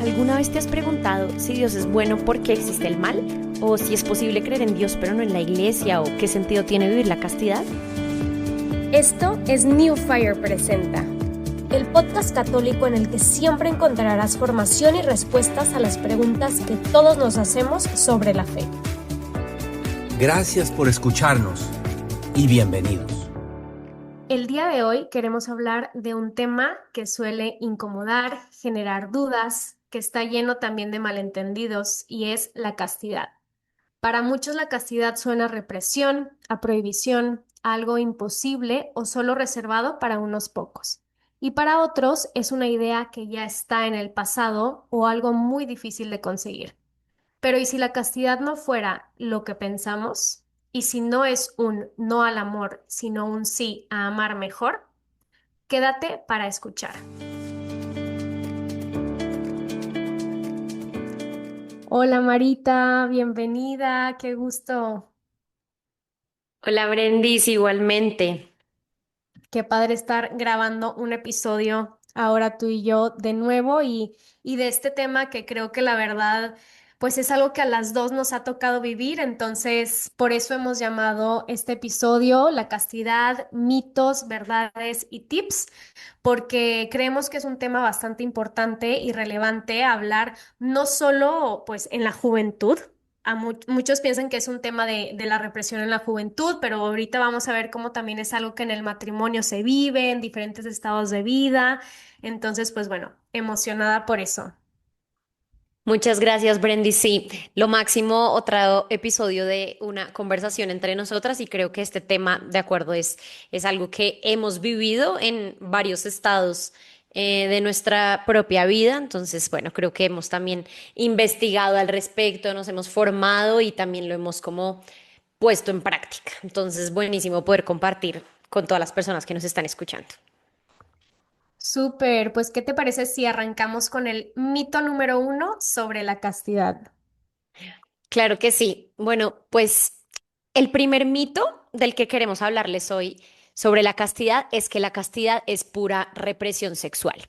¿Alguna vez te has preguntado si Dios es bueno porque existe el mal? ¿O si es posible creer en Dios pero no en la iglesia? ¿O qué sentido tiene vivir la castidad? Esto es New Fire Presenta, el podcast católico en el que siempre encontrarás formación y respuestas a las preguntas que todos nos hacemos sobre la fe. Gracias por escucharnos y bienvenidos. El día de hoy queremos hablar de un tema que suele incomodar, generar dudas, que está lleno también de malentendidos y es la castidad. Para muchos la castidad suena a represión, a prohibición, a algo imposible o solo reservado para unos pocos. Y para otros es una idea que ya está en el pasado o algo muy difícil de conseguir. Pero ¿y si la castidad no fuera lo que pensamos? ¿Y si no es un no al amor, sino un sí a amar mejor? Quédate para escuchar. Hola Marita, bienvenida, qué gusto. Hola Brendis, igualmente. Qué padre estar grabando un episodio ahora tú y yo de nuevo y de este tema que creo que la verdad pues es algo que a las dos nos ha tocado vivir, entonces por eso hemos llamado este episodio La castidad, mitos, verdades y tips, porque creemos que es un tema bastante importante y relevante hablar no solo pues en la juventud. Muchos piensan que es un tema de la represión en la juventud, pero ahorita vamos a ver cómo también es algo que en el matrimonio se vive, en diferentes estados de vida. Entonces, pues bueno, emocionada por eso. Muchas gracias, Brendis. Sí, lo máximo, otro episodio de una conversación entre nosotras y creo que este tema, de acuerdo, es algo que hemos vivido en varios estados de nuestra propia vida. Entonces, bueno, creo que hemos también investigado al respecto, nos hemos formado y también lo hemos como puesto en práctica. Entonces, buenísimo poder compartir con todas las personas que nos están escuchando. Súper, pues ¿qué te parece si arrancamos con el mito número uno sobre la castidad? Claro que sí. Bueno, pues el primer mito del que queremos hablarles hoy sobre la castidad es que la castidad es pura represión sexual.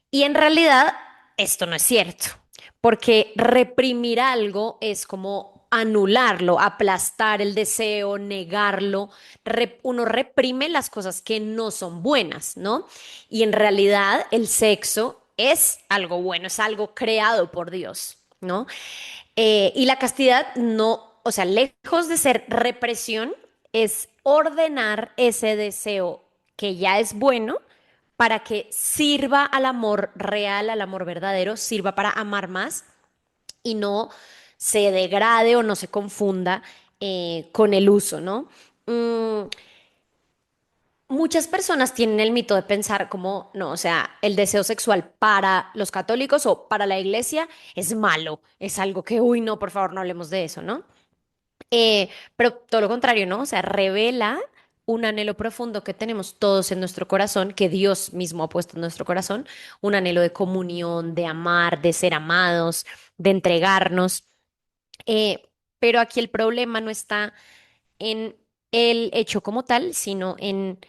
Y en realidad esto no es cierto, porque reprimir algo es como anularlo, aplastar el deseo, negarlo. Uno reprime las cosas que no son buenas, ¿no? Y en realidad el sexo es algo bueno, es algo creado por Dios, ¿no? Y la castidad no, o sea, lejos de ser represión, es ordenar ese deseo que ya es bueno para que sirva al amor real, al amor verdadero, sirva para amar más y no se degrade o no se confunda con el uso, ¿no? Mm, Muchas personas tienen el mito de pensar como, no, o sea, el deseo sexual para los católicos o para la iglesia es malo, es algo que, uy, no, por favor, no hablemos de eso, ¿no? Pero todo lo contrario, ¿no? O sea, revela un anhelo profundo que tenemos todos en nuestro corazón, que Dios mismo ha puesto en nuestro corazón, un anhelo de comunión, de amar, de ser amados, de entregarnos. Eh, pero aquí el problema no está en el hecho como tal, sino en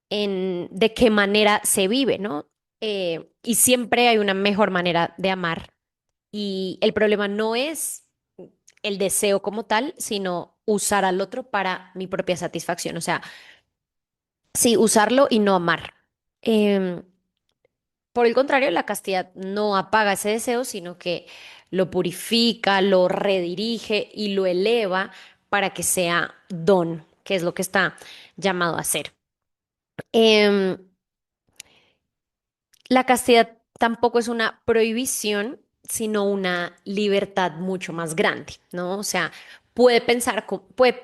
de qué manera se vive, ¿no? Y siempre hay una mejor manera de amar. Y el problema no es el deseo como tal, sino usar al otro para mi propia satisfacción. O sea, sí, usarlo y no amar. Em, por el contrario, la castidad no apaga ese deseo, sino que lo purifica, lo redirige y lo eleva para que sea don, que es lo que está llamado a ser. Em, La castidad tampoco es una prohibición, sino una libertad mucho más grande, ¿no? O sea, puede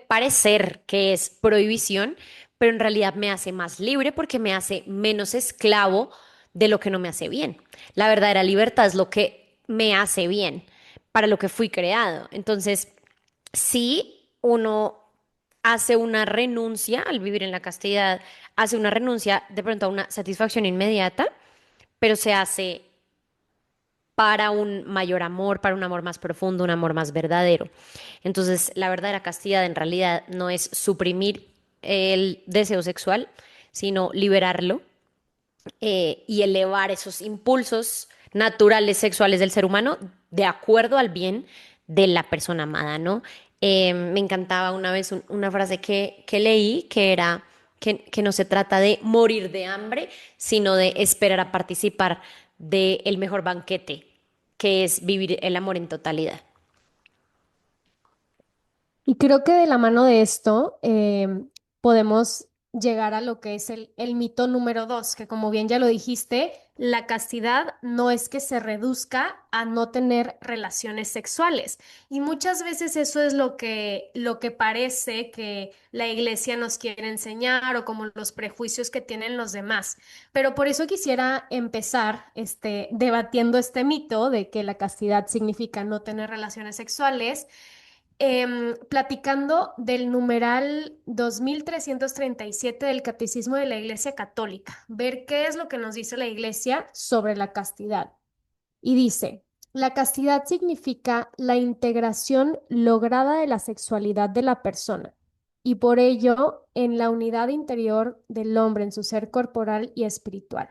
parecer que es prohibición, pero en realidad me hace más libre porque me hace menos esclavo de lo que no me hace bien. La verdadera libertad es lo que me hace bien, para lo que fui creado. Entonces, si uno hace una renuncia al vivir en la castidad, hace una renuncia de pronto a una satisfacción inmediata, pero se hace para un mayor amor, para un amor más profundo, un amor más verdadero. Entonces, la verdadera castidad en realidad no es suprimir el deseo sexual, sino liberarlo y elevar esos impulsos naturales sexuales del ser humano de acuerdo al bien de la persona amada, ¿no? Me encantaba una vez una frase que leí que era que no se trata de morir de hambre, sino de esperar a participar del mejor banquete, que es vivir el amor en totalidad. Y creo que de la mano de esto podemos llegar a lo que es el mito número dos, que como bien ya lo dijiste, la castidad no es que se reduzca a no tener relaciones sexuales. Y muchas veces eso es lo que parece que la iglesia nos quiere enseñar o como los prejuicios que tienen los demás. Pero por eso quisiera empezar debatiendo este mito de que la castidad significa no tener relaciones sexuales platicando del numeral 2337 del Catecismo de la Iglesia Católica, ver qué es lo que nos dice la Iglesia sobre la castidad. Y dice, la castidad significa la integración lograda de la sexualidad de la persona y por ello en la unidad interior del hombre en su ser corporal y espiritual.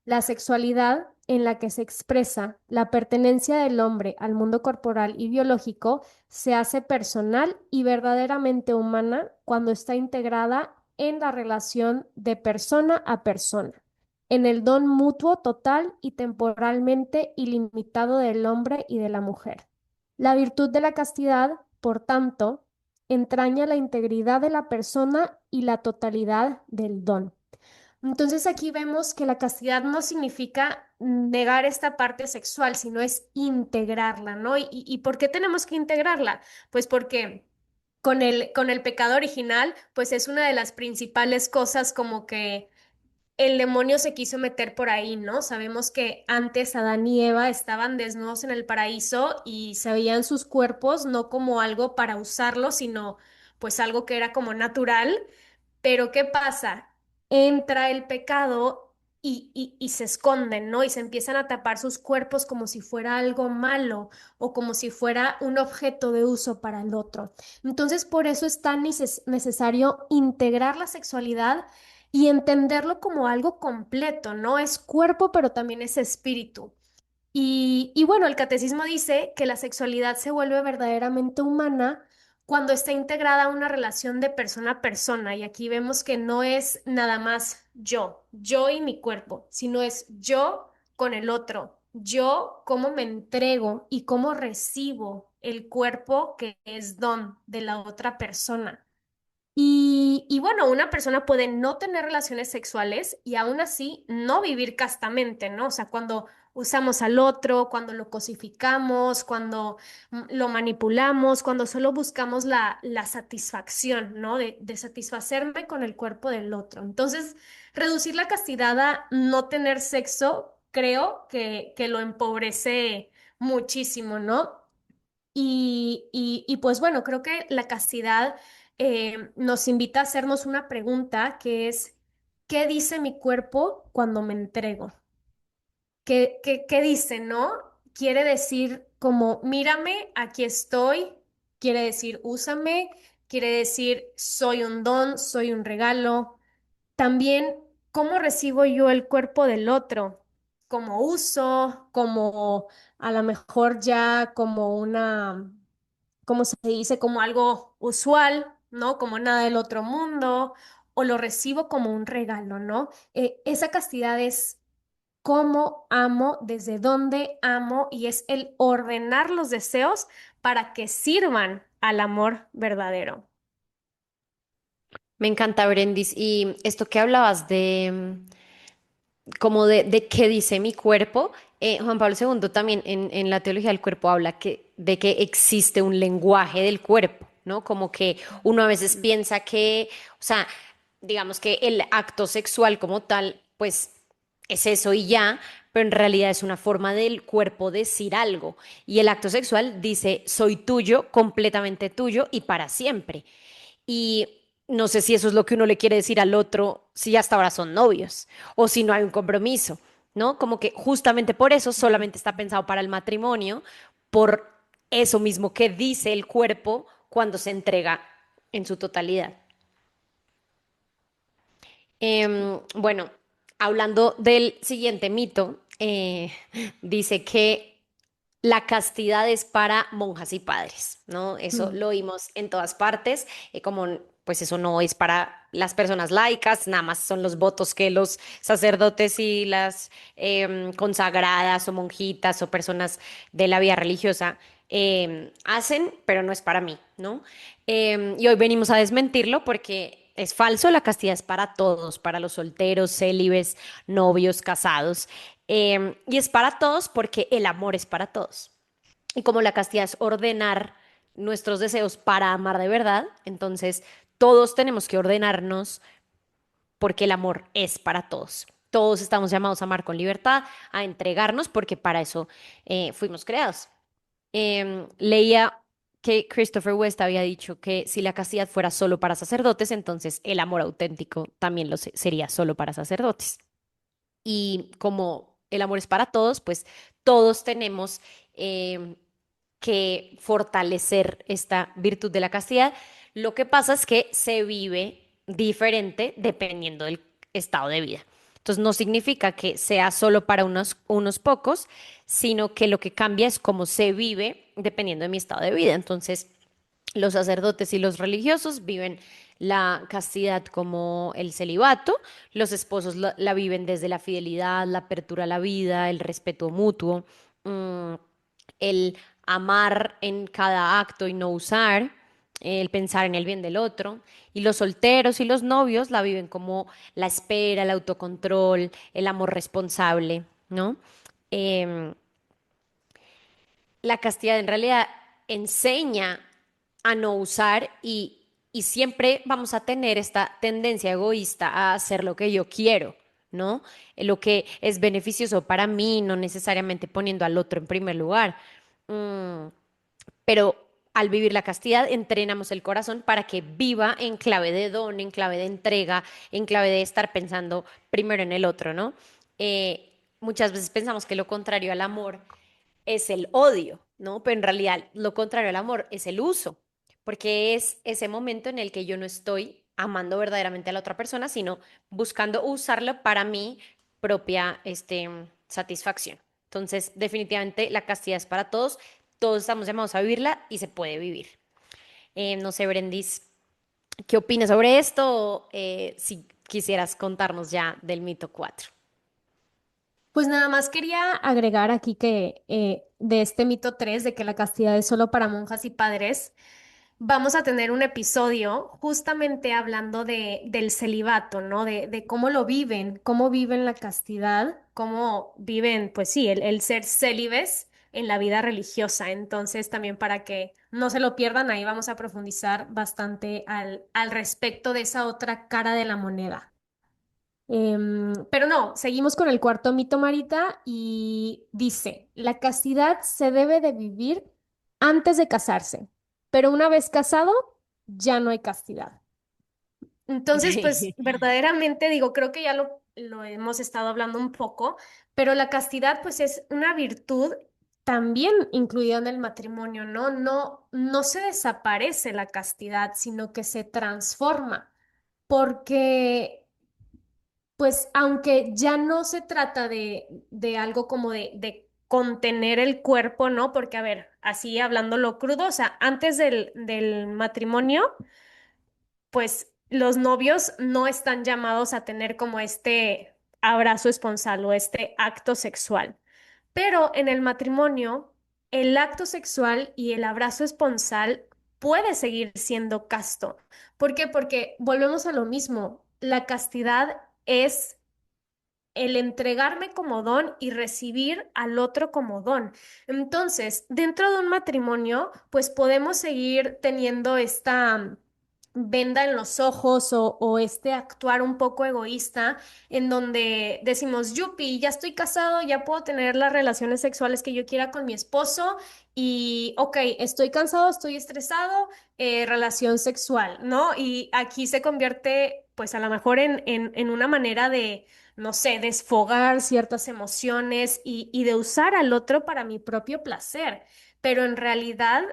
La sexualidad en la que se expresa la pertenencia del hombre al mundo corporal y biológico se hace personal y verdaderamente humana cuando está integrada en la relación de persona a persona, en el don mutuo total y temporalmente ilimitado del hombre y de la mujer. La virtud de la castidad, por tanto, entraña la integridad de la persona y la totalidad del don. Entonces aquí vemos que la castidad no significa negar esta parte sexual, sino es integrarla, ¿no? ¿Y por qué tenemos que integrarla? Pues porque con el pecado original, pues es una de las principales cosas como que el demonio se quiso meter por ahí, ¿no? Sabemos que antes Adán y Eva estaban desnudos en el paraíso y se veían sus cuerpos no como algo para usarlo, sino pues algo que era como natural. Pero ¿qué pasa? Entra el pecado y se esconden, ¿no? Y se empiezan a tapar sus cuerpos como si fuera algo malo o como si fuera un objeto de uso para el otro. Entonces, por eso es tan necesario integrar la sexualidad y entenderlo como algo completo, ¿no? Es cuerpo, pero también es espíritu. Y bueno, el catecismo dice que la sexualidad se vuelve verdaderamente humana cuando está integrada a una relación de persona a persona. Y aquí vemos que no es nada más yo y mi cuerpo, sino es yo con el otro, yo cómo me entrego y cómo recibo el cuerpo que es don de la otra persona. Y bueno, una persona puede no tener relaciones sexuales y aún así no vivir castamente, ¿no? O sea, cuando usamos al otro, cuando lo cosificamos, cuando lo manipulamos, cuando solo buscamos la satisfacción, ¿no? De satisfacerme con el cuerpo del otro. Entonces, reducir la castidad a no tener sexo, creo que lo empobrece muchísimo, ¿no? Y pues bueno, creo que la castidad nos invita a hacernos una pregunta que es, ¿qué dice mi cuerpo cuando me entrego? ¿Qué dice, no? Quiere decir como, mírame, aquí estoy, quiere decir, úsame, quiere decir, soy un don, soy un regalo. También, ¿cómo recibo yo el cuerpo del otro? Como uso, como a lo mejor ya como una, como se dice, como algo usual, ¿no? Como nada del otro mundo, o lo recibo como un regalo, ¿no? Esa castidad es cómo amo, desde dónde amo, y es el ordenar los deseos para que sirvan al amor verdadero. Me encanta, Brendis. Y esto que hablabas como de qué dice mi cuerpo, Juan Pablo II también en la teología del cuerpo habla de que existe un lenguaje del cuerpo, ¿no? Como que uno a veces piensa que, o sea, digamos que el acto sexual como tal, pues es eso y ya, pero en realidad es una forma del cuerpo decir algo. Y el acto sexual dice, soy tuyo, completamente tuyo y para siempre. Y no sé si eso es lo que uno le quiere decir al otro, si hasta ahora son novios o si no hay un compromiso, ¿no? Como que justamente por eso solamente está pensado para el matrimonio, por eso mismo que dice el cuerpo cuando se entrega en su totalidad. Bueno, hablando del siguiente mito, dice que la castidad es para monjas y padres, ¿no? Eso Mm. lo vimos en todas partes, como pues eso no es para las personas laicas, nada más son los votos que los sacerdotes y las consagradas o monjitas o personas de la vida religiosa hacen, pero no es para mí, ¿no? Y hoy venimos a desmentirlo porque es falso, la castidad es para todos, para los solteros, célibes, novios, casados. Y es para todos porque el amor es para todos. Y como la castidad es ordenar nuestros deseos para amar de verdad, entonces todos tenemos que ordenarnos porque el amor es para todos. Todos estamos llamados a amar con libertad, a entregarnos, porque para eso fuimos creados. Leía que Christopher West había dicho que si la castidad fuera solo para sacerdotes, entonces el amor auténtico también sería solo para sacerdotes. Y como el amor es para todos, pues todos tenemos que fortalecer esta virtud de la castidad. Lo que pasa es que se vive diferente dependiendo del estado de vida. Entonces no significa que sea solo para unos pocos, sino que lo que cambia es cómo se vive dependiendo de mi estado de vida. Entonces, los sacerdotes y los religiosos viven la castidad como el celibato, los esposos la viven desde la fidelidad, la apertura a la vida, el respeto mutuo, mm, el amar en cada acto y no usar, el pensar en el bien del otro. Y los solteros y los novios la viven como la espera, el autocontrol, el amor responsable, ¿no? Em, la castidad en realidad enseña a no usar y siempre vamos a tener esta tendencia egoísta a hacer lo que yo quiero, ¿no? Lo que es beneficioso para mí, no necesariamente poniendo al otro en primer lugar. Mm, pero al vivir la castidad, entrenamos el corazón para que viva en clave de don, en clave de entrega, en clave de estar pensando primero en el otro, ¿no? Muchas veces pensamos que lo contrario al amor es el odio, ¿no? Pero en realidad lo contrario al amor es el uso, porque es ese momento en el que yo no estoy amando verdaderamente a la otra persona, sino buscando usarlo para mi propia satisfacción. Entonces, definitivamente la castidad es para todos, todos estamos llamados a vivirla y se puede vivir. No sé, Brendis, ¿qué opinas sobre esto? Si quisieras contarnos ya del mito 4. Pues nada más quería agregar aquí que de este mito 3 de que la castidad es solo para monjas y padres, vamos a tener un episodio justamente hablando del celibato, ¿no? De cómo viven la castidad, cómo viven, pues sí, el ser célibes en la vida religiosa. Entonces, también para que no se lo pierdan, ahí vamos a profundizar bastante al respecto de esa otra cara de la moneda. Pero no, seguimos con el cuarto mito, Marita, y dice, la castidad se debe de vivir antes de casarse, pero una vez casado, ya no hay castidad. Entonces, pues verdaderamente digo, creo que ya lo hemos estado hablando un poco, pero la castidad pues es una virtud también incluida en el matrimonio, ¿no? No se desaparece la castidad, sino que se transforma, porque pues aunque ya no se trata de algo como de contener el cuerpo, ¿no? Porque, a ver, así hablándolo crudo, o sea, antes del matrimonio, pues los novios no están llamados a tener como este abrazo esponsal o este acto sexual. Pero en el matrimonio, el acto sexual y el abrazo esponsal puede seguir siendo casto. ¿Por qué? Porque volvemos a lo mismo. La castidad es el entregarme como don y recibir al otro como don. Entonces, dentro de un matrimonio, pues podemos seguir teniendo esta venda en los ojos o este actuar un poco egoísta en donde decimos, yupi, ya estoy casado, ya puedo tener las relaciones sexuales que yo quiera con mi esposo y, ok, estoy cansado, estoy estresado, relación sexual, ¿no? Y aquí se convierte, pues a lo mejor en una manera de no sé, desfogar ciertas emociones y de usar al otro para mi propio placer. Pero en realidad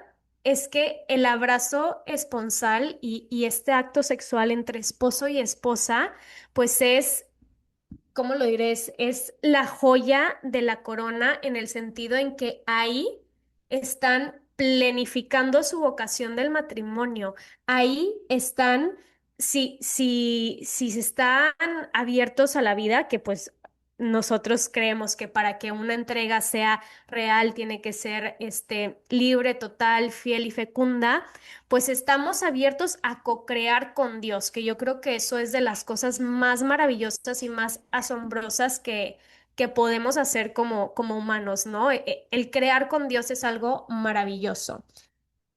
es que el abrazo esponsal y este acto sexual entre esposo y esposa, pues es ¿cómo lo diré? Es la joya de la corona en el sentido en que ahí están planificando su vocación del matrimonio. Ahí están, si se están abiertos a la vida, que pues nosotros creemos que para que una entrega sea real tiene que ser libre, total, fiel y fecunda, pues estamos abiertos a co-crear con Dios, que yo creo que eso es de las cosas más maravillosas y más asombrosas que podemos hacer como humanos, ¿no? El crear con Dios es algo maravilloso.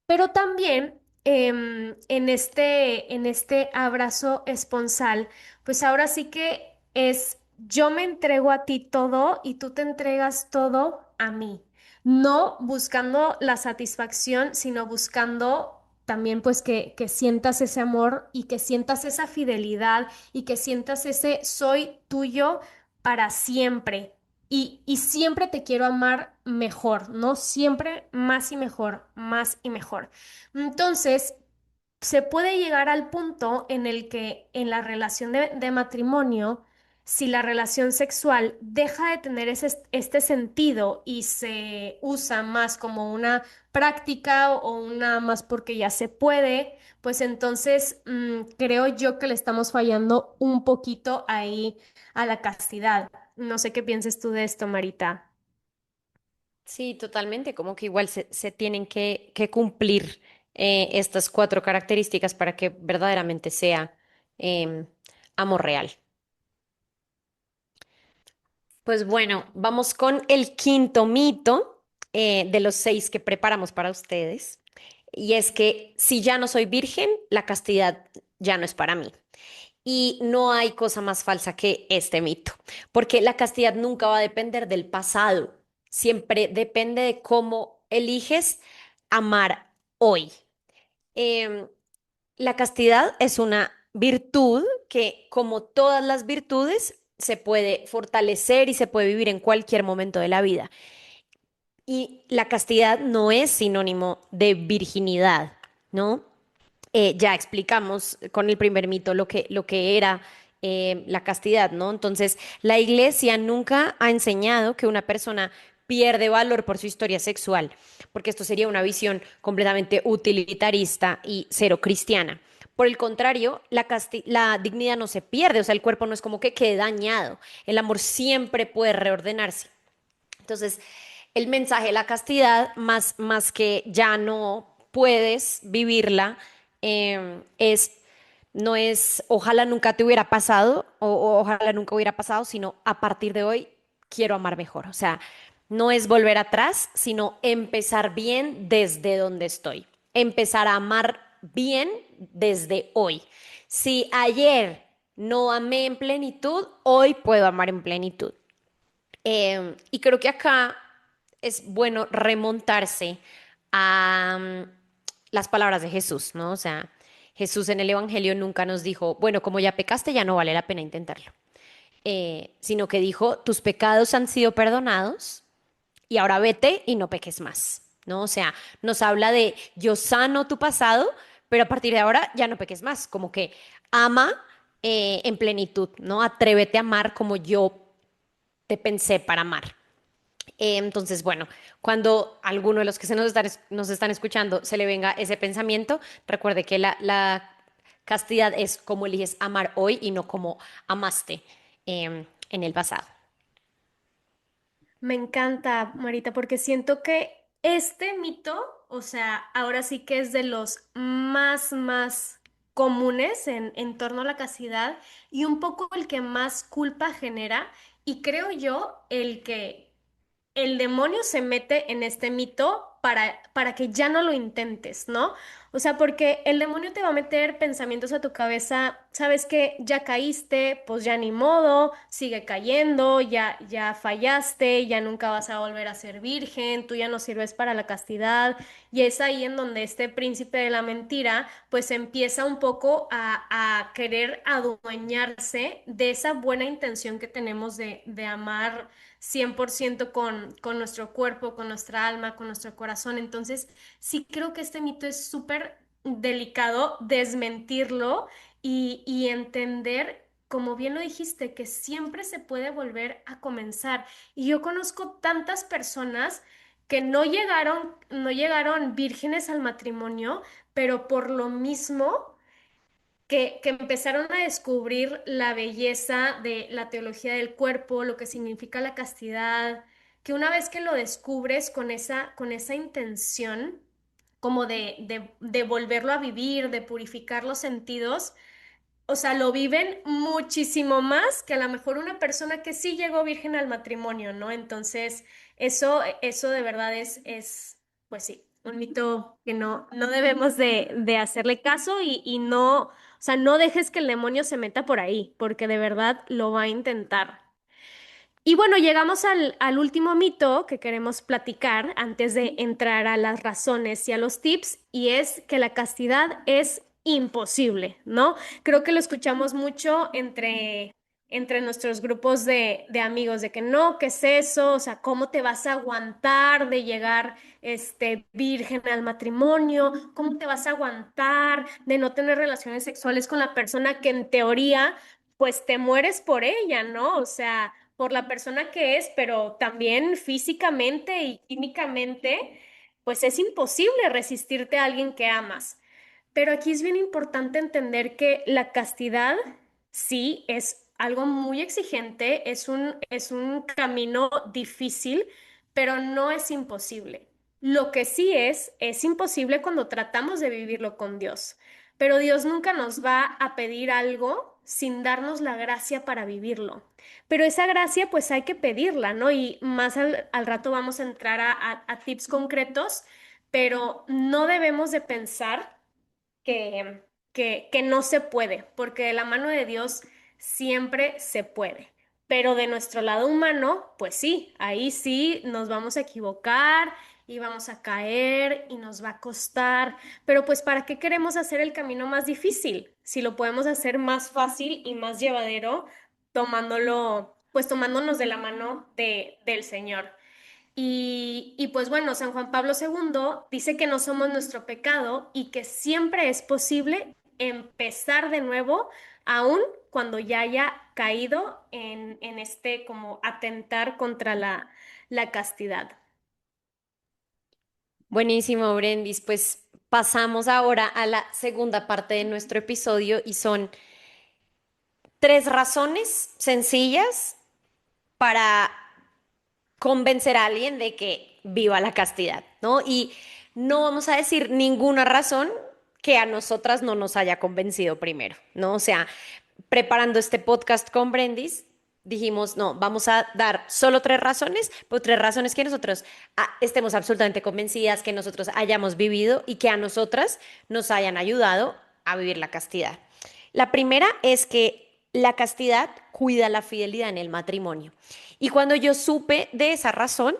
Pero también en este abrazo esponsal, pues ahora sí que es yo me entrego a ti todo y tú te entregas todo a mí. No buscando la satisfacción, sino buscando también pues que sientas ese amor y que sientas esa fidelidad y que sientas ese soy tuyo para siempre. Y siempre te quiero amar mejor, ¿no? Siempre más y mejor, más y mejor. Entonces, se puede llegar al punto en el que en la relación de matrimonio, si la relación sexual deja de tener este sentido y se usa más como una práctica o una más porque ya se puede, pues entonces creo yo que le estamos fallando un poquito ahí a la castidad. No sé qué pienses tú de esto, Marita. Sí, totalmente, como que igual se tienen que cumplir estas cuatro características para que verdaderamente sea em, amor real. Pues bueno, vamos con el quinto mito de los seis que preparamos para ustedes. Y es que si ya no soy virgen, la castidad ya no es para mí. Y no hay cosa más falsa que este mito, porque la castidad nunca va a depender del pasado, siempre depende de cómo eliges amar hoy. Em, la castidad es una virtud que, como todas las virtudes, se puede fortalecer y se puede vivir en cualquier momento de la vida. Y la castidad no es sinónimo de virginidad, ¿no? Ya explicamos con el primer mito lo que era la castidad, ¿no? Entonces, la iglesia nunca ha enseñado que una persona pierde valor por su historia sexual, porque esto sería una visión completamente utilitarista y cero cristiana. Por el contrario, la dignidad no se pierde, o sea, el cuerpo no es como que quede dañado, el amor siempre puede reordenarse. Entonces, el mensaje de la castidad, más que ya no puedes vivirla, es, no es ojalá nunca te hubiera pasado o ojalá nunca hubiera pasado, sino a partir de hoy quiero amar mejor. O sea, no es volver atrás, sino empezar bien desde donde estoy. Empezar a amar bien desde hoy. Si ayer no amé en plenitud, hoy puedo amar en plenitud. Y creo que acá es bueno remontarse a las palabras de Jesús, ¿no? O sea, Jesús en el Evangelio nunca nos dijo, bueno, como ya pecaste, ya no vale la pena intentarlo. Sino que dijo, tus pecados han sido perdonados y ahora vete y no peques más, ¿no? O sea, nos habla de yo sano tu pasado, pero a partir de ahora ya no peques más, como que ama en plenitud, ¿no? Atrévete a amar como yo te pensé para amar. Entonces, bueno, cuando a alguno de los que nos están escuchando se le venga ese pensamiento, recuerde que la castidad es como eliges amar hoy y no como amaste en el pasado. Me encanta, Marita, porque siento que este mito, o sea, ahora sí que es de los más comunes en torno a la castidad y un poco el que más culpa genera y creo yo el que el demonio se mete en este mito para que ya no lo intentes, ¿no? O sea, porque el demonio te va a meter pensamientos a tu cabeza, sabes que ya caíste, pues ya ni modo, sigue cayendo, ya fallaste, ya nunca vas a volver a ser virgen, tú ya no sirves para la castidad, y es ahí en donde este príncipe de la mentira, pues empieza un poco a querer adueñarse de esa buena intención que tenemos de amar 100% con nuestro cuerpo, con nuestra alma, con nuestro corazón. Entonces, sí creo que este mito es súper delicado desmentirlo y entender como bien lo dijiste, que siempre se puede volver a comenzar. Y yo conozco tantas personas que no llegaron vírgenes al matrimonio, pero por lo mismo que empezaron a descubrir la belleza de la teología del cuerpo, lo que significa la castidad, que una vez que lo descubres con esa intención, como de volverlo a vivir, de purificar los sentidos, o sea, lo viven muchísimo más que a lo mejor una persona que sí llegó virgen al matrimonio, ¿no? Entonces, eso de verdad pues sí, un mito que no debemos de hacerle caso y no, o sea, no dejes que el demonio se meta por ahí, porque de verdad lo va a intentar. Y bueno, llegamos al último mito que queremos platicar antes de entrar a las razones y a los tips, y es que la castidad es imposible, ¿no? Creo que lo escuchamos mucho entre nuestros grupos de amigos, de que no, ¿qué es eso? O sea, ¿cómo te vas a aguantar de llegar virgen al matrimonio? ¿Cómo te vas a aguantar de no tener relaciones sexuales con la persona que en teoría, pues te mueres por ella, ¿no? O sea por la persona que es, pero también físicamente y químicamente, pues es imposible resistirte a alguien que amas. Pero aquí es bien importante entender que la castidad sí es algo muy exigente, es un camino difícil, pero no es imposible. Lo que sí es imposible cuando tratamos de vivirlo con Dios. Pero Dios nunca nos va a pedir algo sin darnos la gracia para vivirlo. Pero esa gracia pues hay que pedirla, ¿no? Y más al rato vamos a entrar a tips concretos, pero no debemos de pensar que, que no se puede, porque de la mano de Dios siempre se puede. Pero de nuestro lado humano, pues sí, ahí sí nos vamos a equivocar y vamos a caer y nos va a costar. Pero pues ¿para qué queremos hacer el camino más difícil? Si lo podemos hacer más fácil y más llevadero, pues tomándonos de la mano del Señor. Y pues bueno, San Juan Pablo II dice que no somos nuestro pecado y que siempre es posible empezar de nuevo, aun cuando ya haya caído en este como atentar contra la castidad. Buenísimo, Brendis. Pues pasamos ahora a la segunda parte de nuestro episodio y son tres razones sencillas para convencer a alguien de que viva la castidad, ¿no? Y no vamos a decir ninguna razón que a nosotras no nos haya convencido primero, ¿no? O sea, preparando este podcast con Brendis, dijimos, no, vamos a dar solo tres razones, pero tres razones que nosotros estemos absolutamente convencidas, que nosotros hayamos vivido y que a nosotras nos hayan ayudado a vivir la castidad. La primera es que la castidad cuida la fidelidad en el matrimonio. Y cuando yo supe de esa razón,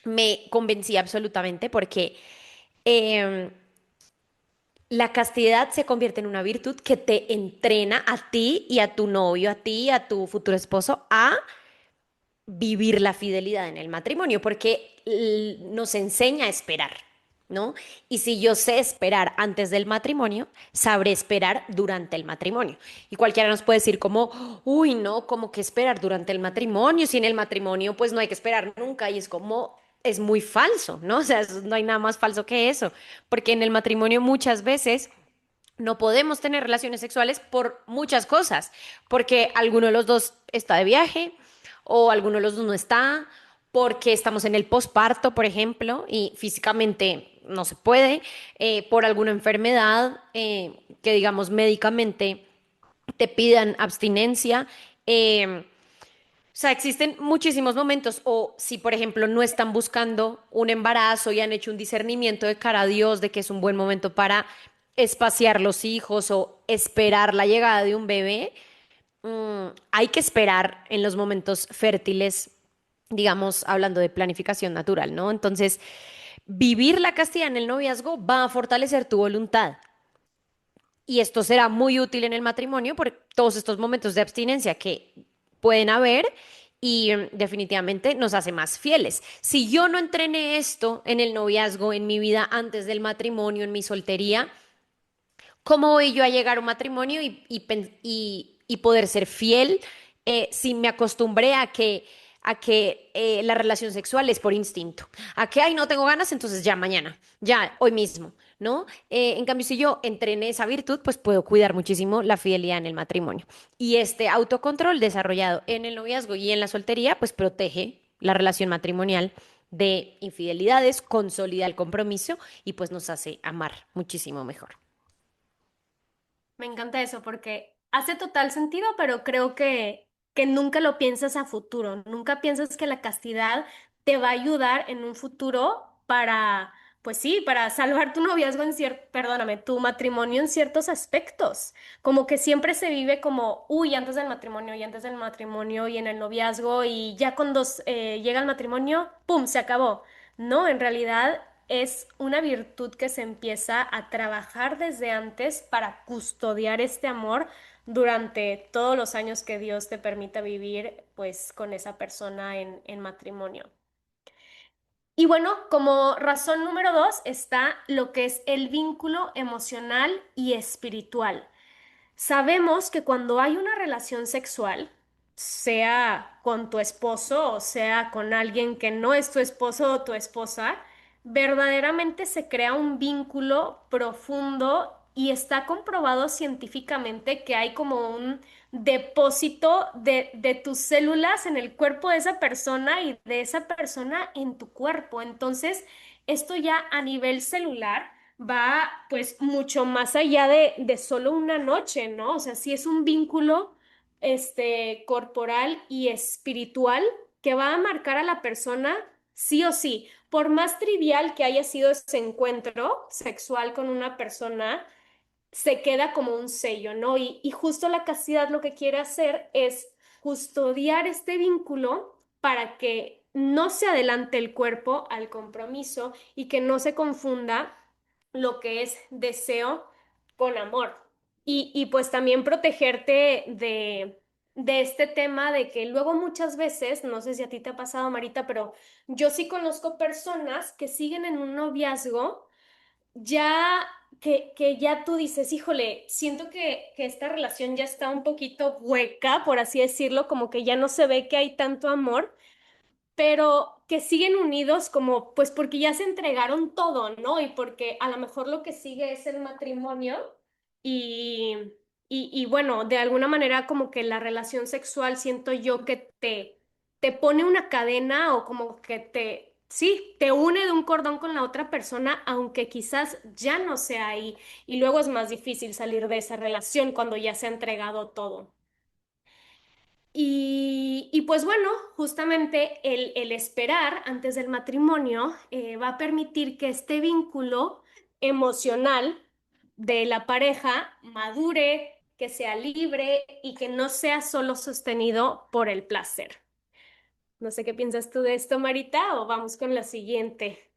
me convencí absolutamente porque em, la castidad se convierte en una virtud que te entrena a ti y a tu novio, a ti y a tu futuro esposo a vivir la fidelidad en el matrimonio, porque nos enseña a esperar, ¿no? Y si yo sé esperar antes del matrimonio, sabré esperar durante el matrimonio. Y cualquiera nos puede decir como, uy, no, como que esperar durante el matrimonio, si en el matrimonio pues no hay que esperar nunca, y es como, es muy falso, ¿no? O sea, no hay nada más falso que eso, porque en el matrimonio muchas veces no podemos tener relaciones sexuales por muchas cosas, porque alguno de los dos está de viaje o alguno de los dos no está, porque estamos en el posparto, por ejemplo, y físicamente no se puede, por alguna enfermedad que digamos médicamente te pidan abstinencia. O sea, existen muchísimos momentos, o si por ejemplo no están buscando un embarazo y han hecho un discernimiento de cara a Dios de que es un buen momento para espaciar los hijos o esperar la llegada de un bebé, hay que esperar en los momentos fértiles, digamos, hablando de planificación natural, ¿no? Entonces, vivir la castidad en el noviazgo va a fortalecer tu voluntad. Y esto será muy útil en el matrimonio por todos estos momentos de abstinencia que pueden haber y definitivamente nos hace más fieles. Si yo no entrené esto en el noviazgo, en mi vida antes del matrimonio, en mi soltería, ¿cómo voy yo a llegar a un matrimonio y y poder ser fiel, si me acostumbré a que la relación sexual es por instinto, a que, ay, no tengo ganas, entonces ya mañana, ya hoy mismo, ¿no? En cambio, si yo entrené esa virtud, pues puedo cuidar muchísimo la fidelidad en el matrimonio. Y este autocontrol desarrollado en el noviazgo y en la soltería, pues protege la relación matrimonial de infidelidades, consolida el compromiso y pues nos hace amar muchísimo mejor. Me encanta eso porque hace total sentido, pero creo que nunca lo piensas a futuro. Nunca piensas que la castidad te va a ayudar en un futuro para, pues sí, para salvar tu noviazgo en cierto, perdóname, tu matrimonio en ciertos aspectos. Como que siempre se vive como, uy, antes del matrimonio y antes del matrimonio y en el noviazgo y ya cuando llega el matrimonio, ¡pum!, se acabó. No, en realidad es una virtud que se empieza a trabajar desde antes para custodiar este amor durante todos los años que Dios te permita vivir pues con esa persona en matrimonio. Y bueno, como razón número dos está lo que es el vínculo emocional y espiritual. Sabemos que cuando hay una relación sexual, sea con tu esposo o sea con alguien que no es tu esposo o tu esposa, verdaderamente se crea un vínculo profundo y está comprobado científicamente que hay como un depósito de tus células en el cuerpo de esa persona y de esa persona en tu cuerpo. Entonces, esto ya a nivel celular va pues mucho más allá de solo una noche, ¿no? O sea, sí es un vínculo corporal y espiritual que va a marcar a la persona sí o sí. Por más trivial que haya sido ese encuentro sexual con una persona, se queda como un sello, ¿no? Y justo la castidad lo que quiere hacer es custodiar este vínculo para que no se adelante el cuerpo al compromiso y que no se confunda lo que es deseo con amor. Y pues también protegerte de este tema de que luego muchas veces, no sé si a ti te ha pasado, Marita, pero yo sí conozco personas que siguen en un noviazgo ya que ya tú dices, híjole, siento que esta relación ya está un poquito hueca, por así decirlo, como que ya no se ve que hay tanto amor, pero que siguen unidos como, pues porque ya se entregaron todo, ¿no? Y porque a lo mejor lo que sigue es el matrimonio y, y bueno, de alguna manera como que la relación sexual siento yo que te pone una cadena o como que sí, te une de un cordón con la otra persona, aunque quizás ya no sea ahí. Y luego es más difícil salir de esa relación cuando ya se ha entregado todo. Y pues bueno, justamente el esperar antes del matrimonio va a permitir que este vínculo emocional de la pareja madure, que sea libre y que no sea solo sostenido por el placer. No sé qué piensas tú de esto, Marita, o vamos con la siguiente.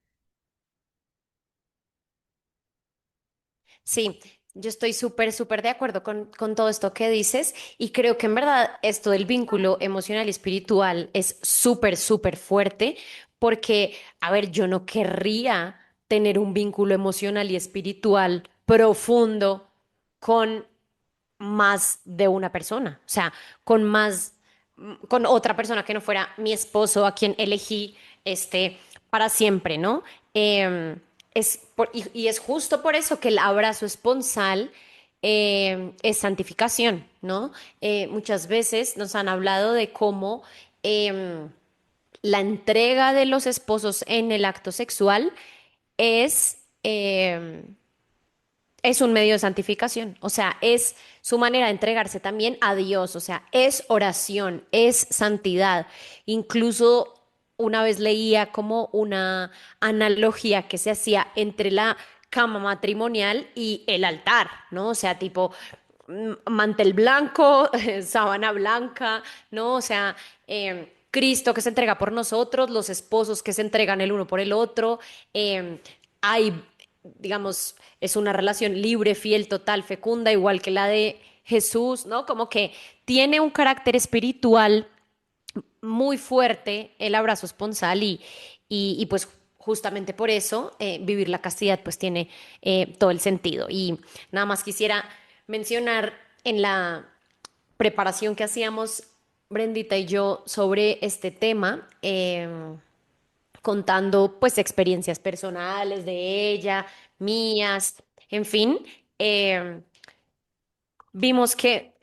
Sí, yo estoy súper, súper de acuerdo con todo esto que dices y creo que en verdad esto del vínculo emocional y espiritual es súper, súper fuerte porque, a ver, yo no querría tener un vínculo emocional y espiritual profundo con más de una persona, o sea, con más, con otra persona que no fuera mi esposo a quien elegí para siempre, ¿no? Y es justo por eso que el abrazo esponsal es santificación, ¿no? Muchas veces nos han hablado de cómo em, la entrega de los esposos en el acto sexual es, es un medio de santificación, o sea, es su manera de entregarse también a Dios, o sea, es oración, es santidad. Incluso una vez leía como una analogía que se hacía entre la cama matrimonial y el altar, ¿no? O sea, tipo mantel blanco, sábana blanca, ¿no? O sea, Cristo que se entrega por nosotros, los esposos que se entregan el uno por el otro. Hay, digamos, es una relación libre, fiel, total, fecunda, igual que la de Jesús, ¿no? Como que tiene un carácter espiritual muy fuerte el abrazo esponsal y pues justamente por eso vivir la castidad pues tiene todo el sentido. Y nada más quisiera mencionar en preparación que hacíamos Brendita y yo sobre este tema, contando pues experiencias personales de ella, mías, en fin, em, vimos que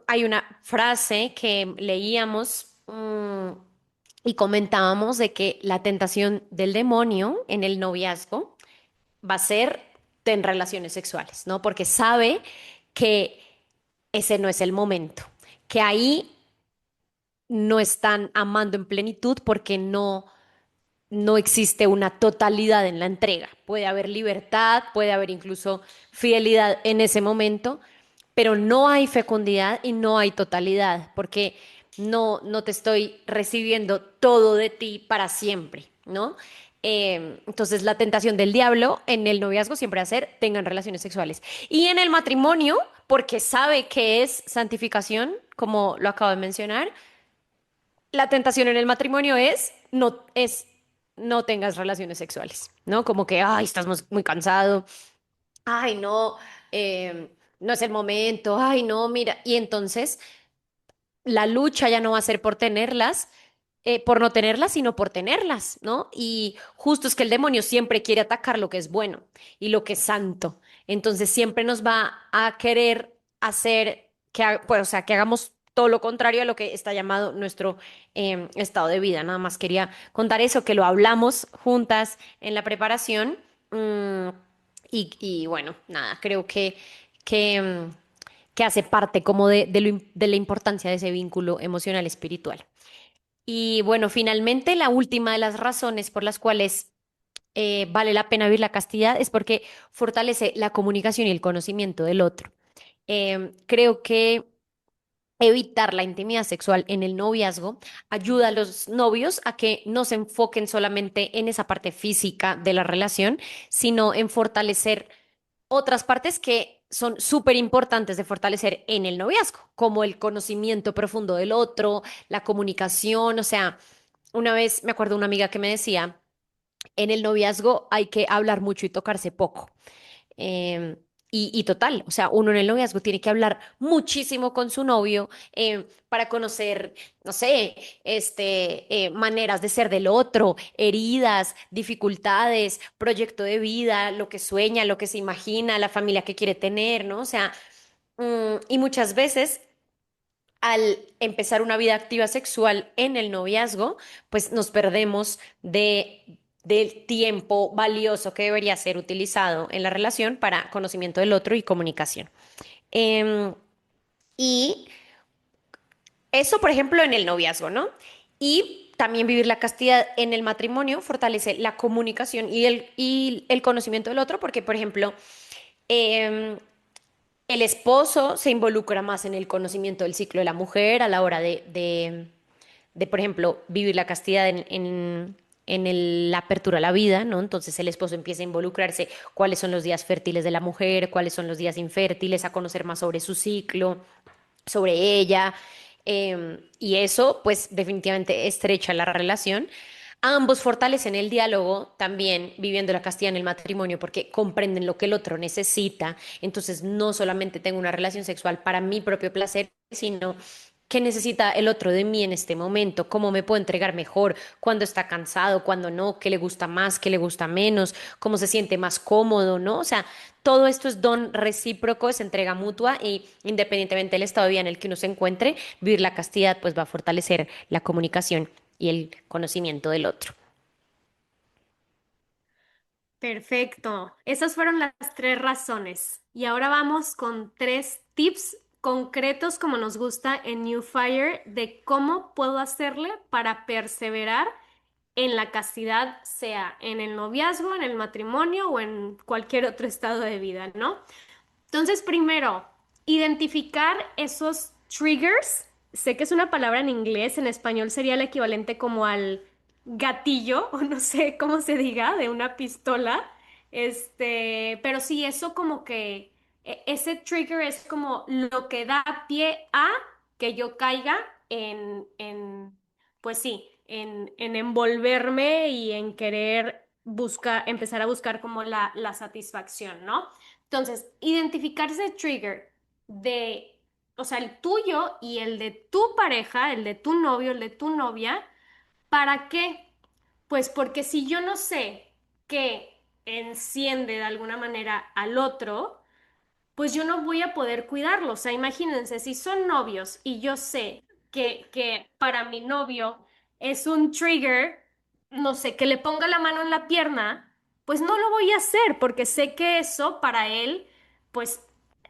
hay una frase que leíamos y comentábamos de que la tentación del demonio en el noviazgo va a ser en relaciones sexuales, ¿no? Porque sabe que ese no es el momento, que ahí no están amando en plenitud porque no existe una totalidad en la entrega. Puede haber libertad, puede haber incluso fidelidad en ese momento, pero no hay fecundidad y no hay totalidad, porque no te estoy recibiendo todo de ti para siempre, ¿no? Entonces la tentación del diablo en el noviazgo siempre va a ser tengan relaciones sexuales. Y en el matrimonio, porque sabe que es santificación, como lo acabo de mencionar, la tentación en el matrimonio es no tengas relaciones sexuales, ¿no? Como que, ay, estás muy cansado, ay, no, no es el momento, ay, no, mira. Y entonces la lucha ya no va a ser por tenerlas, por no tenerlas, sino por tenerlas, ¿no? Y justo es que el demonio siempre quiere atacar lo que es bueno y lo que es santo. Entonces siempre nos va a querer hacer pues, o sea, que hagamos todo lo contrario a lo que está llamado nuestro estado de vida. Nada más quería contar eso, que lo hablamos juntas en la preparación. mm, y bueno, nada, creo que que hace parte como de la importancia de ese vínculo emocional espiritual. Y bueno, finalmente la última de las razones por las cuales vale la pena vivir la castidad es porque fortalece la comunicación y el conocimiento del otro. Creo que evitar la intimidad sexual en el noviazgo ayuda a los novios a que no se enfoquen solamente en esa parte física de la relación, sino en fortalecer otras partes que son súper importantes de fortalecer en el noviazgo, como el conocimiento profundo del otro, la comunicación. O sea, una vez me acuerdo de una amiga que me decía, en el noviazgo hay que hablar mucho y tocarse poco. Em, y total, o sea, uno en el noviazgo tiene que hablar muchísimo con su novio para conocer, no sé, maneras de ser del otro, heridas, dificultades, proyecto de vida, lo que sueña, lo que se imagina, la familia que quiere tener, ¿no? O sea, y muchas veces al empezar una vida activa sexual en el noviazgo, pues nos perdemos del tiempo valioso que debería ser utilizado en la relación para conocimiento del otro y comunicación. Em, y eso, por ejemplo, en el noviazgo, ¿no? Y también vivir la castidad en el matrimonio fortalece la comunicación y el conocimiento del otro, porque, por ejemplo, em, el esposo se involucra más en el conocimiento del ciclo de la mujer a la hora por ejemplo, vivir la castidad la apertura a la vida, ¿no? Entonces el esposo empieza a involucrarse cuáles son los días fértiles de la mujer, cuáles son los días infértiles, a conocer más sobre su ciclo, sobre ella, y eso, pues definitivamente estrecha la relación. Ambos fortalecen el diálogo también viviendo la castidad en el matrimonio porque comprenden lo que el otro necesita. Entonces, no solamente tengo una relación sexual para mi propio placer, sino qué necesita el otro de mí en este momento, cómo me puedo entregar mejor, cuándo está cansado, cuándo no, qué le gusta más, qué le gusta menos, cómo se siente más cómodo, ¿no? O sea, todo esto es don recíproco, es entrega mutua y independientemente del estado de vida en el que uno se encuentre, vivir la castidad pues va a fortalecer la comunicación y el conocimiento del otro. Perfecto. Esas fueron las tres razones. Y ahora vamos con tres tips concretos, como nos gusta en New Fire, de cómo puedo hacerle para perseverar en la castidad, sea en el noviazgo, en el matrimonio o en cualquier otro estado de vida, ¿no? Entonces, primero, identificar esos triggers. Sé que es una palabra en inglés, en español sería el equivalente como al gatillo, o no sé cómo se diga, de una pistola. Pero sí, eso como que ese trigger es como lo que da pie a que yo caiga pues sí, en envolverme y en querer buscar, empezar a buscar como la satisfacción, ¿no? Entonces, identificar ese trigger de o sea, el tuyo y el de tu pareja, el de tu novio, el de tu novia, ¿para qué? Pues porque si yo no sé qué enciende de alguna manera al otro, pues yo no voy a poder cuidarlo. O sea, imagínense, si son novios y yo sé que para mi novio es un trigger, no sé, que le ponga la mano en la pierna, pues no lo voy a hacer porque sé que eso para él, pues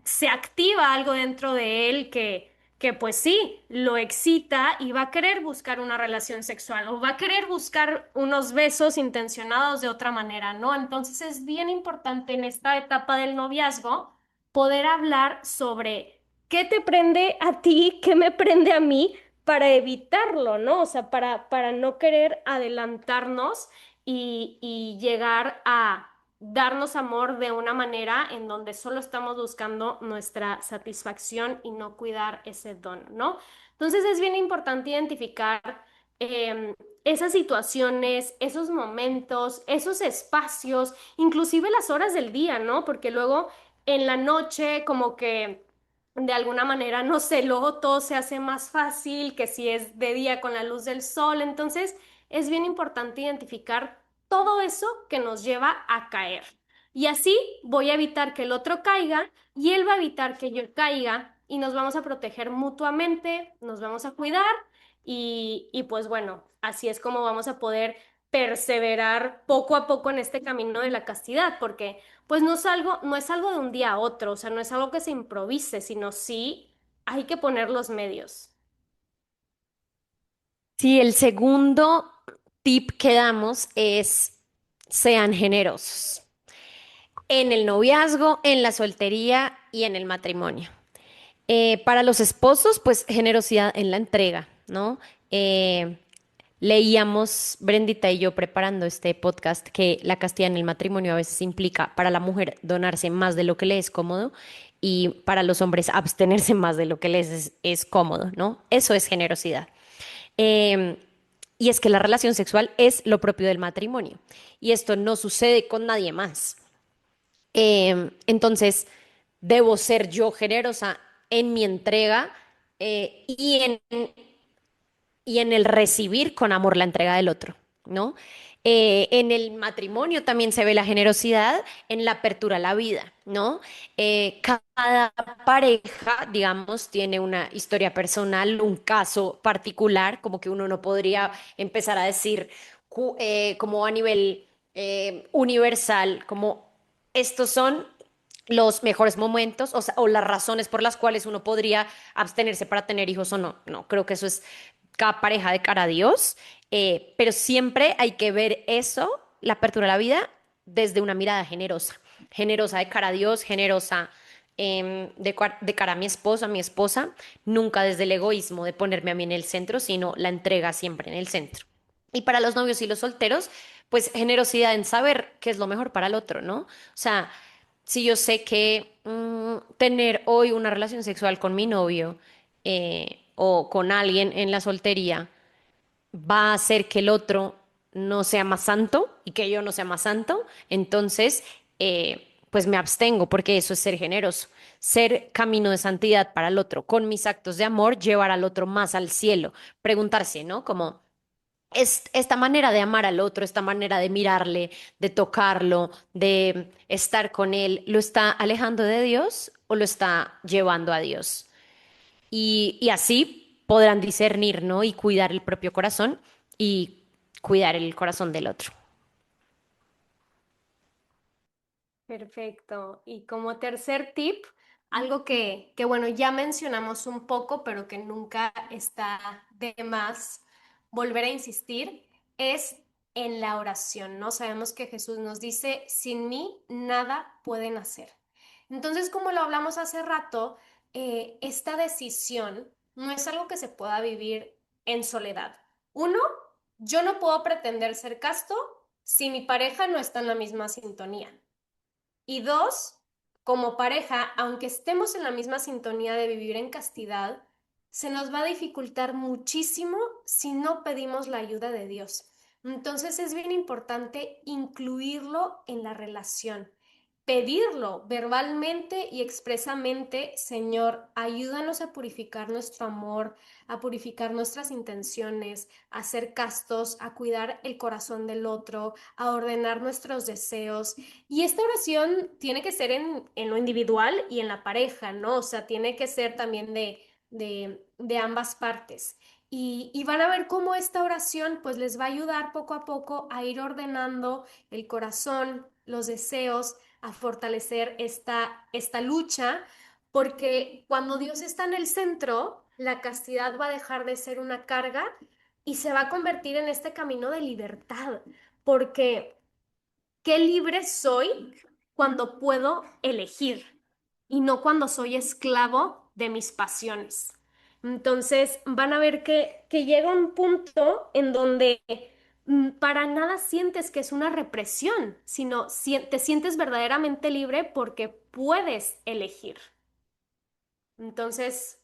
se activa algo dentro de él que pues sí, lo excita y va a querer buscar una relación sexual o va a querer buscar unos besos intencionados de otra manera, ¿no? Entonces es bien importante en esta etapa del noviazgo poder hablar sobre qué te prende a ti, qué me prende a mí para evitarlo, ¿no? O sea, para no querer adelantarnos y llegar a darnos amor de una manera en donde solo estamos buscando nuestra satisfacción y no cuidar ese don, ¿no? Entonces es bien importante identificar esas situaciones, esos momentos, esos espacios, inclusive las horas del día, ¿no? Porque luego en la noche como que de alguna manera, no sé, luego todo se hace más fácil que si es de día con la luz del sol. Entonces es bien importante identificar todo eso que nos lleva a caer. Y así voy a evitar que el otro caiga y él va a evitar que yo caiga y nos vamos a proteger mutuamente, nos vamos a cuidar y pues bueno, así es como vamos a poder perseverar poco a poco en este camino de la castidad, porque pues no es algo de un día a otro, o sea, no es algo que se improvise, sino sí hay que poner los medios. Sí, el segundo tip que damos es sean generosos en el noviazgo, en la soltería y en el matrimonio. Para los esposos, pues generosidad en la entrega, ¿no? Eh, Leíamos, Brendita y yo preparando este podcast, que la castidad en el matrimonio a veces implica para la mujer donarse más de lo que le es cómodo y para los hombres abstenerse más de lo que les es cómodo, ¿no? Eso es generosidad. Em, y es que la relación sexual es lo propio del matrimonio y esto no sucede con nadie más. Entonces, debo ser yo generosa en mi entrega y en el recibir con amor la entrega del otro, ¿no? En el matrimonio también se ve la generosidad en la apertura a la vida, ¿no? Cada pareja, digamos, tiene una historia personal, un caso particular, como que uno no podría empezar a decir como a nivel universal, como estos son los mejores momentos, o sea, o las razones por las cuales uno podría abstenerse para tener hijos o no. No, creo que eso es cada pareja de cara a Dios, pero siempre hay que ver eso, la apertura a la vida, desde una mirada generosa, generosa de cara a Dios, generosa de cara a mi esposa, nunca desde el egoísmo de ponerme a mí en el centro, sino la entrega siempre en el centro. Y para los novios y los solteros, pues generosidad en saber qué es lo mejor para el otro, ¿no? O sea, si yo sé que tener hoy una relación sexual con mi novio o con alguien en la soltería va a hacer que el otro no sea más santo y que yo no sea más santo, entonces pues me abstengo porque eso es ser generoso, ser camino de santidad para el otro, con mis actos de amor llevar al otro más al cielo, preguntarse, ¿no? Como es esta manera de amar al otro, esta manera de mirarle, de tocarlo, de estar con él, ¿lo está alejando de Dios o lo está llevando a Dios? Y así podrán discernir, ¿no? Y cuidar el propio corazón y cuidar el corazón del otro. Perfecto. Y como tercer tip, algo que bueno, ya mencionamos un poco, pero que nunca está de más volver a insistir, es en la oración, ¿no? Sabemos que Jesús nos dice, sin mí nada pueden hacer. Entonces, como lo hablamos hace rato, esta decisión no es algo que se pueda vivir en soledad. Uno, yo no puedo pretender ser casto si mi pareja no está en la misma sintonía. Y dos, como pareja, aunque estemos en la misma sintonía de vivir en castidad, se nos va a dificultar muchísimo si no pedimos la ayuda de Dios. Entonces es bien importante incluirlo en la relación. pedirlo verbalmente y expresamente: Señor, ayúdanos a purificar nuestro amor, a purificar nuestras intenciones, a ser castos, a cuidar el corazón del otro, a ordenar nuestros deseos. Y esta oración tiene que ser en lo individual y en la pareja, ¿no? O sea, tiene que ser también de ambas partes. Y van a ver cómo esta oración pues les va a ayudar poco a poco a ir ordenando el corazón, los deseos, a fortalecer esta lucha, porque cuando Dios está en el centro, la castidad va a dejar de ser una carga y se va a convertir en este camino de libertad, porque qué libre soy cuando puedo elegir y no cuando soy esclavo de mis pasiones. Entonces van a ver que llega un punto en donde para nada sientes que es una represión, sino te sientes verdaderamente libre porque puedes elegir. Entonces,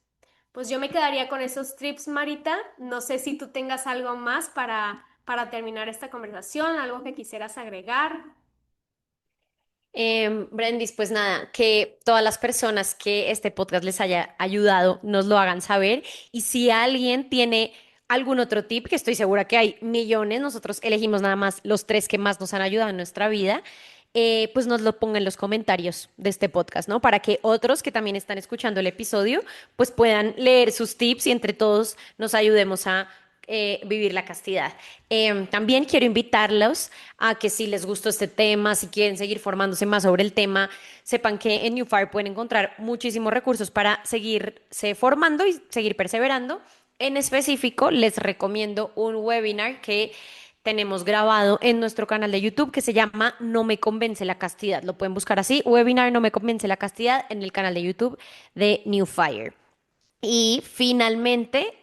pues yo me quedaría con esos tips, Marita. No sé si tú tengas algo más para terminar esta conversación, algo que quisieras agregar. Brendis, pues nada, que todas las personas que este podcast les haya ayudado nos lo hagan saber. Y si alguien tiene algún otro tip, que estoy segura que hay millones, nosotros elegimos nada más los tres que más nos han ayudado en nuestra vida, pues nos lo pongan en los comentarios de este podcast, ¿no? Para que otros que también están escuchando el episodio, pues puedan leer sus tips y entre todos nos ayudemos a vivir la castidad. También quiero invitarlos a que si les gustó este tema, si quieren seguir formándose más sobre el tema, sepan que en New Fire pueden encontrar muchísimos recursos para seguirse formando y seguir perseverando. En específico, les recomiendo un webinar que tenemos grabado en nuestro canal de YouTube que se llama No me convence la castidad. Lo pueden buscar así, webinar No me convence la castidad, en el canal de YouTube de New Fire. Y finalmente,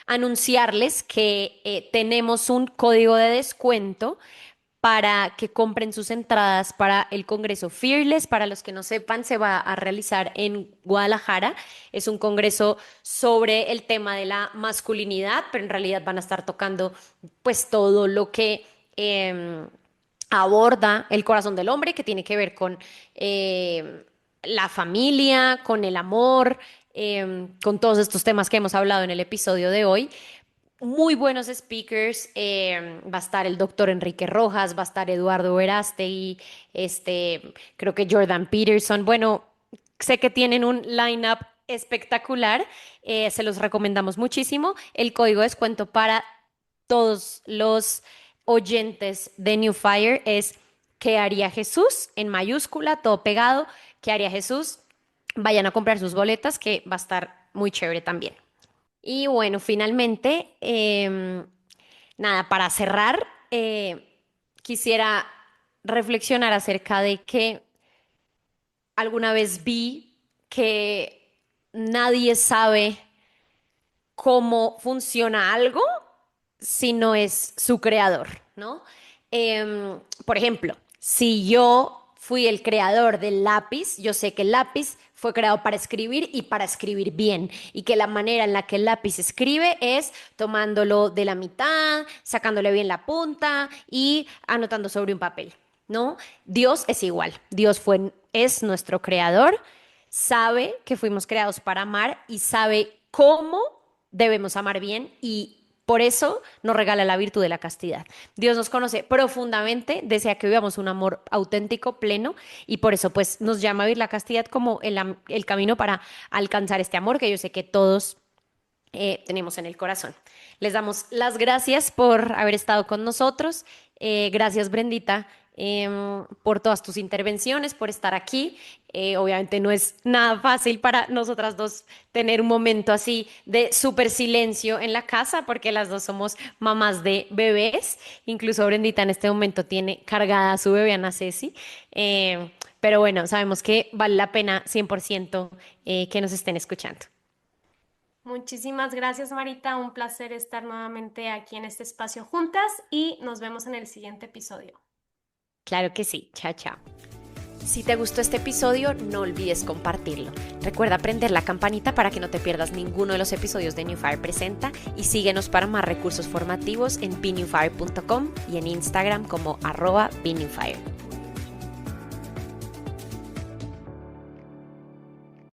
anunciarles que tenemos un código de descuento para que compren sus entradas para el Congreso Fearless. Para los que no sepan, se va a realizar en Guadalajara. Es un congreso sobre el tema de la masculinidad, pero en realidad van a estar tocando pues todo lo que aborda el corazón del hombre, que tiene que ver con la familia, con el amor, con todos estos temas que hemos hablado en el episodio de hoy. Muy buenos speakers, va a estar el doctor Enrique Rojas, va a estar Eduardo Verástegui, creo que Jordan Peterson. Bueno, sé que tienen un lineup espectacular, se los recomendamos muchísimo. El código de descuento para todos los oyentes de New Fire es ¿qué haría Jesús? En mayúscula, todo pegado. ¿Qué haría Jesús? Vayan a comprar sus boletas, que va a estar muy chévere también. Y bueno, finalmente, nada, para cerrar, quisiera reflexionar acerca de que alguna vez vi que nadie sabe cómo funciona algo si no es su creador, ¿no? Por ejemplo, si yo fui el creador del lápiz, yo sé que el lápiz fue creado para escribir y para escribir bien, y que la manera en la que el lápiz escribe es tomándolo de la mitad, sacándole bien la punta y anotando sobre un papel, ¿no? Dios es igual, es nuestro creador, sabe que fuimos creados para amar y sabe cómo debemos amar bien, y por eso nos regala la virtud de la castidad. Dios nos conoce profundamente, desea que vivamos un amor auténtico, pleno, y por eso pues nos llama a vivir la castidad como el camino para alcanzar este amor que yo sé que todos tenemos en el corazón. Les damos las gracias por haber estado con nosotros. Gracias, Brendita, por todas tus intervenciones, por estar aquí. Obviamente no es nada fácil para nosotras dos tener un momento así de súper silencio en la casa, porque las dos somos mamás de bebés. Incluso Brendita en este momento tiene cargada a su bebé, Ana Ceci. Pero bueno, sabemos que vale la pena 100% que nos estén escuchando. Muchísimas gracias, Marita. Un placer estar nuevamente aquí en este espacio juntas y nos vemos en el siguiente episodio. Claro que sí. Chao, chao. Si te gustó este episodio, no olvides compartirlo. Recuerda prender la campanita para que no te pierdas ninguno de los episodios de New Fire Presenta, y síguenos para más recursos formativos en benewfire.com y en Instagram como @benewfire.